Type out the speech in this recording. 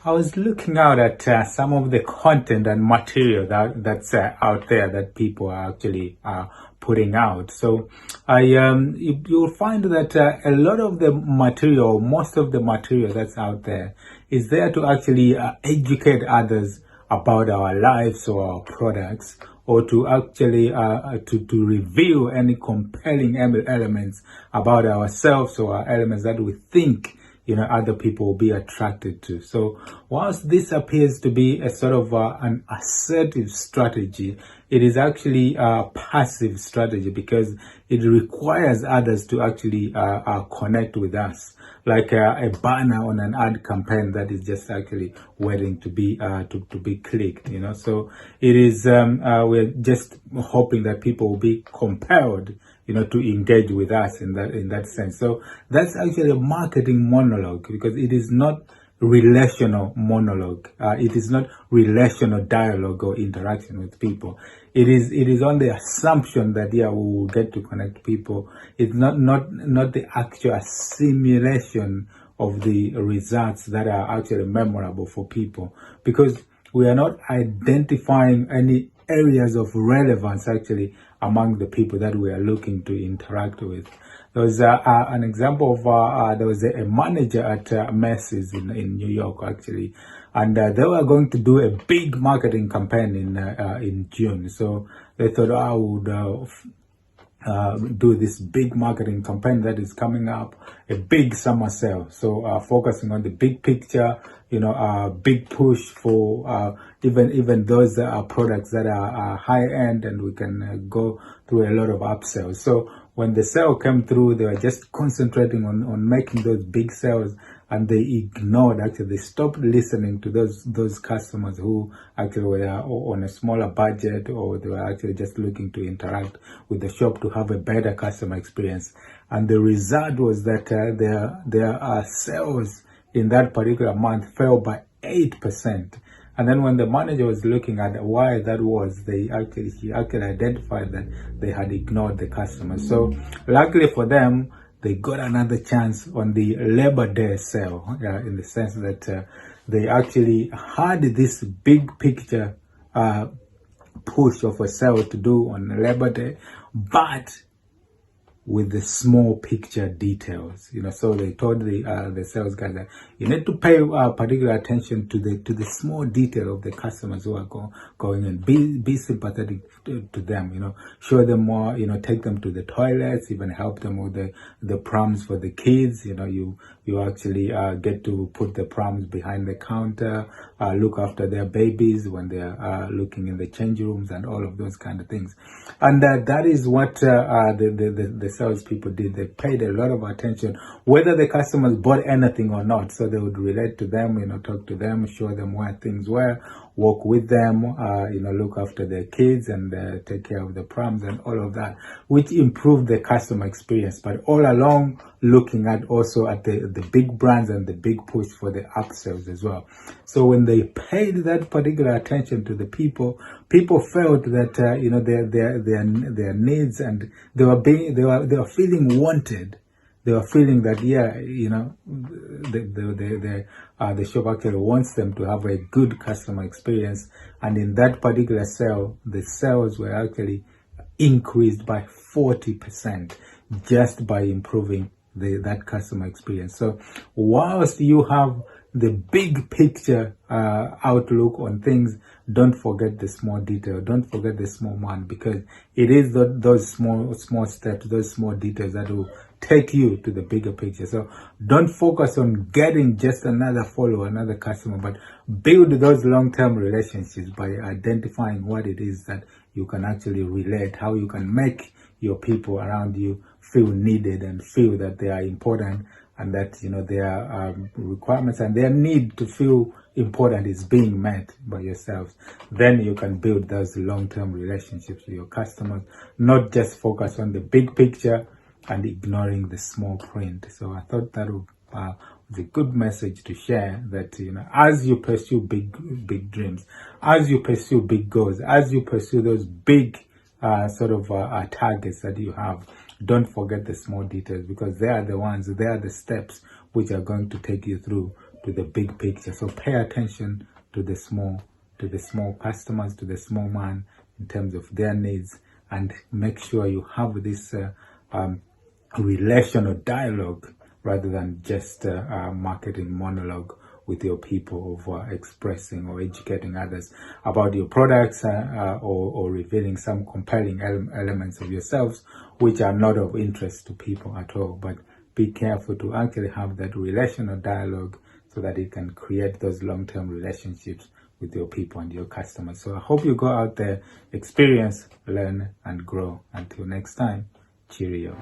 I was looking out at some of the content and material that's out there that people are actually putting out. So you'll find that a lot of the material, most of the material that's out there, is there to actually educate others about our lives or our products, or to actually to reveal any compelling elements about ourselves, or our elements that we think other people will be attracted to. So whilst this appears to be a sort of an assertive strategy, it is actually a passive strategy, because it requires others to actually connect with us, like a banner on an ad campaign that is just actually waiting to be clicked. So it is we're just hoping that people will be compelled to engage with us in that sense. So that's actually a marketing monologue, because it is not relational monologue. It is not relational dialogue or interaction with people. It is on the assumption that we will get to connect people. It's not the actual simulation of the results that are actually memorable for people, because we are not identifying any areas of relevance actually among the people that we are looking to interact with. There was an example of there was a manager at Macy's in New York actually, and they were going to do a big marketing campaign in June. So they thought I would do this big marketing campaign that is coming up, a big summer sale. So focusing on the big picture, big push for even those products that are high end, and we can go through a lot of upsells. So when the sale came through, they were just concentrating on making those big sales, and they ignored, actually they stopped listening to those customers who actually were on a smaller budget, or they were actually just looking to interact with the shop to have a better customer experience. And the result was that their sales in that particular month fell by 8%. And then when the manager was looking at why that was, he actually identified that they had ignored the customers. So luckily for them, they got another chance on the Labor Day sale, in the sense that they actually had this big picture push of a sale to do on Labor Day, but with the small picture details. So they told the sales guys that you need to pay particular attention to the small detail of the customers who are going in. Be sympathetic to them. Show them more. Take them to the toilets. Even help them with the prams for the kids. You actually get to put the prams behind the counter. Look after their babies when they are looking in the change rooms, and all of those kind of things. And that is what the salespeople did. They paid a lot of attention, whether the customers bought anything or not. So they would relate to them, talk to them, show them where things were, walk with them, look after their kids, and take care of the prams and all of that, which improved the customer experience. But all along, looking at also at the big brands and the big push for the upsells as well. So when they paid that particular attention to the people felt that their needs, and they were feeling wanted. They were feeling that the shop actually wants them to have a good customer experience. And in that particular sale, the sales were actually increased by 40% just by improving that customer experience. So whilst you have the big picture outlook on things, don't forget the small detail. Don't forget the small one, because it is those small steps, those small details that will take you to the bigger picture. So don't focus on getting just another follower, another customer, but build those long-term relationships by identifying what it is that you can actually relate, how you can make your people around you feel needed and feel that they are important, and that their requirements and their need to feel important is being met by yourselves. Then you can build those long-term relationships with your customers, not just focus on the big picture and ignoring the small print. So I thought that was a good message to share, that as you pursue big dreams, as you pursue big goals, as you pursue those big targets that you have, don't forget the small details, because they are the steps which are going to take you through to the big picture. So pay attention to the small customers, to the small man in terms of their needs, and make sure you have this relational dialogue rather than just marketing monologue with your people of expressing or educating others about your products or revealing some compelling elements of yourselves which are not of interest to people at all. But be careful to actually have that relational dialogue so that it can create those long-term relationships with your people and your customers. So I hope you go out there, experience, learn, and grow. Until next time, cheerio.